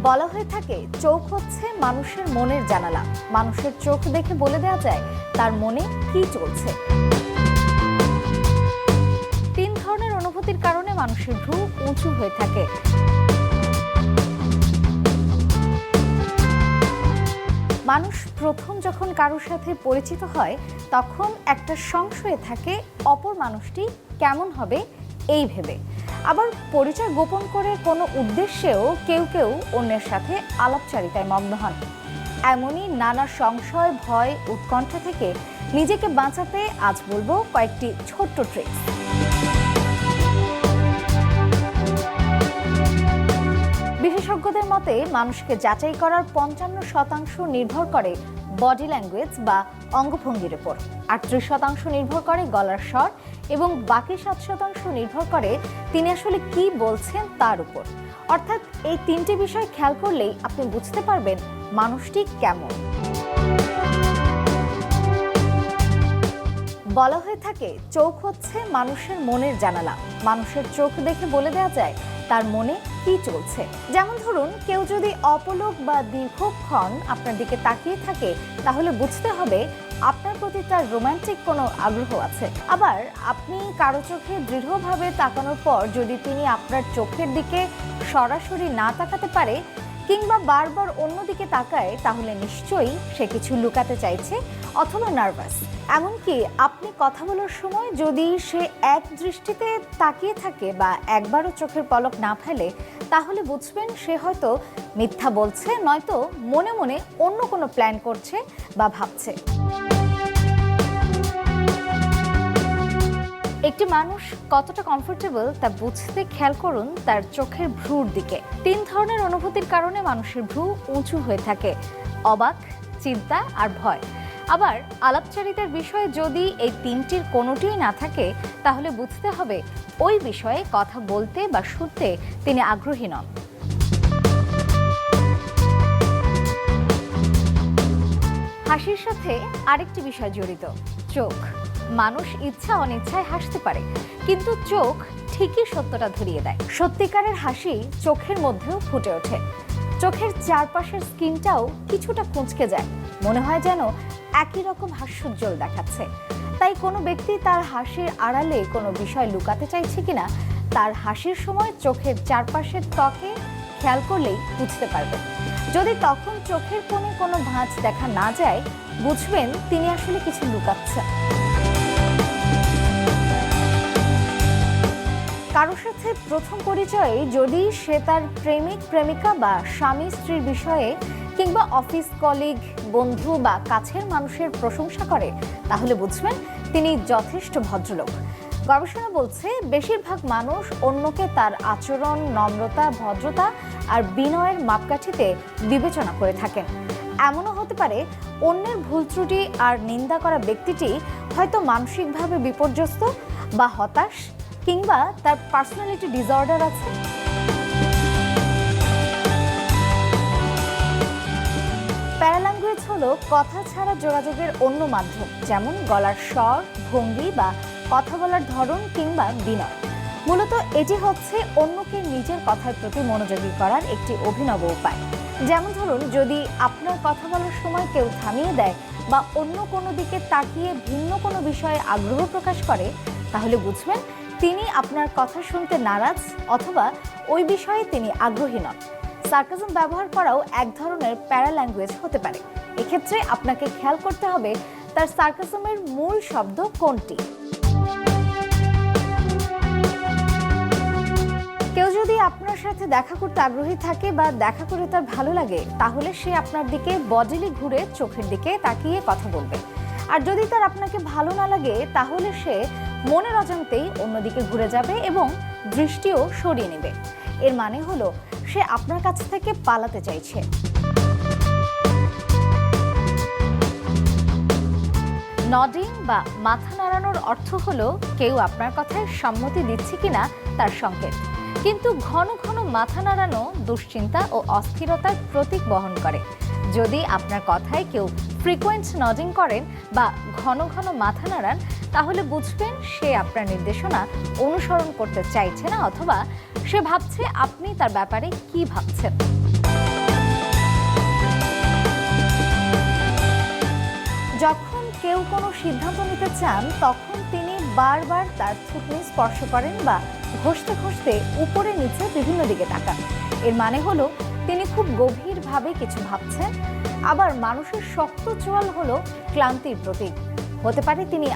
বলা হয়ে থাকে চোখ হচ্ছে মানুষের মনের জানালা। মানুষের চোখ দেখে বলে দেওয়া যায় তার মনে কি চলছে। তিন ধরনের অনুভূতির কারণে মানুষের ভ্রু উঁচু হয়ে থাকে। মানুষ প্রথম যখন কারোর সাথে পরিচিত হয় তখন একটা সংশয়ে থাকে অপর মানুষটি কেমন হবে এই ভেবে। আবার পরিচয় গোপন করে কোনো উদ্দেশ্যেও কেউ কেউ অন্যের সাথে আলাপচারিতায় মগ্ন হন। এমনই নানা সংশয়, ভয়, উৎকণ্ঠা থেকে নিজেকে বাঁচাতে আজ বলবো কয়েকটি ছোট্ট ট্রিক্স। বিশেষজ্ঞদের মতে মানুষকে যাচাই করার ৫৫% নির্ভর করে বডি ল্যাঙ্গুয়েজ বা অঙ্গভঙ্গির উপর, ৩৮% নির্ভর করে গলার স্বর এবং বাকি ৭% নির্ভর করে তিনি আসলে কি বলছেন তার উপর। অর্থাৎ এই তিনটি বিষয় খেয়াল করলেই আপনি বুঝতে পারবেন মানুষটি কেমন। বলা হয়ে থাকে চোখ হচ্ছে মানুষের মনের জানালা। মানুষের চোখ দেখে বলে দেওয়া যায় তার মনে কি চলছে। যেমন ধরুন, কেউ যদি অপলক বা দীর্ঘক্ষণ আপনার দিকে তাকিয়ে থাকে তাহলে বুঝতে হবে আপনার প্রতি তার রোমান্টিক কোনো আগ্রহ আছে। আবার আপনি কারো চোখে দৃঢ়ভাবে তাকানোর পর যদি তিনি আপনার চোখের দিকে সরাসরি না তাকাতে পারে কিংবা বারবার অন্যদিকে তাকায় তাহলে নিশ্চয়ই সে কিছু লুকাতে চাইছে অথবা নার্ভাস। এমনকি আপনি কথা বলার সময় যদি সে এক দৃষ্টিতে তাকিয়ে থাকে বা একবারও চোখের পলক না ফেলে তাহলে বুঝবেন সে হয়তো মিথ্যা বলছে, নয়তো মনে মনে অন্য কোনো প্ল্যান করছে বা ভাবছে। একটি মানুষ কতটা কমফোর্টেবল তা বুঝতে খেয়াল করুন তার চোখের ভ্রুর দিকে। তিন ধরনের অনুভূতির কারণে মানুষের ভ্রু উঁচু হয়ে থাকে: অবাক, চিন্তা আর ভয়। আবার আলাপচারিতার বিষয়ে যদি এই তিনটির কোনোটিই না থাকে তাহলে বুঝতে হবে ওই বিষয়ে কথা বলতে বা শুনতে তিনি আগ্রহী নন। হাসির সাথে আরেকটি বিষয় জড়িত, চোখ। মানুষ ইচ্ছা অনিচ্ছায় হাসতে পারে, কিন্তু চোখ ঠিকই সত্যটা ধরিয়ে দেয়। সত্যিকারের হাসি চোখের মধ্যেও ফুটে ওঠে। চোখের চারপাশের স্কিনটাও কিছুটা কুঁচকে যায়, মনে হয় যেন একই রকম হাস্যোজ্জ্বল দেখাচ্ছে। তাই কোনো ব্যক্তি তার হাসির আড়ালে কোনো বিষয় লুকাতে চাইছে কিনা তার হাসির সময় চোখের চারপাশের ত্বকে খেয়াল করলেই বুঝতে পারবেন। যদি তখন চোখের কোণে কোনো ভাঁজ দেখা না যায় বুঝবেন তিনি আসলে কিছু লুকাচ্ছেন। কারোর সাথে প্রথম পরিচয়ে যদি সে তার প্রেমিক, প্রেমিকা বা স্বামী, স্ত্রীর বিষয়ে কিংবা অফিস কলিগ, বন্ধু বা কাছের মানুষের প্রশংসা করে তাহলে বুঝবেন তিনি যথেষ্ট ভদ্রলোক। গবেষণা বলছে বেশিরভাগ মানুষ অন্যকে তার আচরণ, নম্রতা, ভদ্রতা আর বিনয়ের মাপকাঠিতে বিবেচনা করে থাকেন। এমনও হতে পারে অন্যের ভুল ত্রুটি আর নিন্দা করা ব্যক্তিটি হয়তো মানসিকভাবে বিপর্যস্ত বা হতাশ কিংবা তার পার্সোনালিটি ডিসঅর্ডার আছে। প্যারাল্যাঙ্গুয়েজ হলো কথা ছাড়া যোগাযোগের অন্য মাধ্যম, যেমন গলার স্বর, ভঙ্গি বা কথা বলার ধরন কিংবা বিনয়। মূলত এটি হচ্ছে অন্যকে নিজের কথার প্রতি মনোযোগী করার একটি অভিনব উপায়। যেমন ধরুন, যদি আপনার কথা বলার সময় কেউ থামিয়ে দেয় বা অন্য কোনো দিকে তাকিয়ে ভিন্ন কোনো বিষয়ে আগ্রহ প্রকাশ করে তাহলে বুঝবেন তিনি আপনার কথা শুনতে নারাজ অথবা ওই বিষয়ে তিনি আগ্রহী নন। সার্কাজম ব্যবহার করাও এক ধরনের প্যারাল্যাঙ্গুয়েজ হতে পারে। এক্ষেত্রে আপনাকে খেয়াল করতে হবে তার সার্কাজমের মূল শব্দ কোনটি। কেউ যদি আপনার সাথে দেখা করতে আগ্রহী থাকে বা দেখা করে তার ভালো লাগে তাহলে সে আপনার দিকে বডিলি ঘুরে চোখের দিকে তাকিয়ে কথা বলবে। আর যদি তার আপনাকে ভালো না লাগে তাহলে সে মনের অজান্তেই অন্যদিকে ঘুরে যাবে এবং দৃষ্টিও সরিয়ে নেবে। এর মানে হলো সে আপনার কাছ থেকে পালাতে চাইছে। নডিং বা মাথা নাড়ানোর অর্থ হলো কেউ আপনার কথায় সম্মতি দিচ্ছে কিনা তার সংকেত। কিন্তু ঘন ঘন মাথা নাড়ানো দুশ্চিন্তা ও অস্থিরতার প্রতীক বহন করে। যদি আপনার কথায় কেউ ফ্রিকোয়েন্ট নডিং করেন বা ঘন ঘন মাথা নাড়ান তাহলে বুঝবেন সে আপনার নির্দেশনা অনুসরণ করতে চাইছে না অথবা সে ভাবছে আপনি তার ব্যাপারে কি ভাবছেন। যখন কেউ কোনো সিদ্ধান্ত নিতে চান তখন তিনি বারবার তার থুতনি স্পর্শ করেন বা ঘষতে ঘষতে উপরে নিচে বিভিন্ন দিকে তাকান। এর মানে হলো তিনি খুব গভীরভাবে কিছু ভাবছেন। আবার মানুষের শক্ত চোয়াল হলো ক্লান্তির প্রতীক। হতে পারে তিনি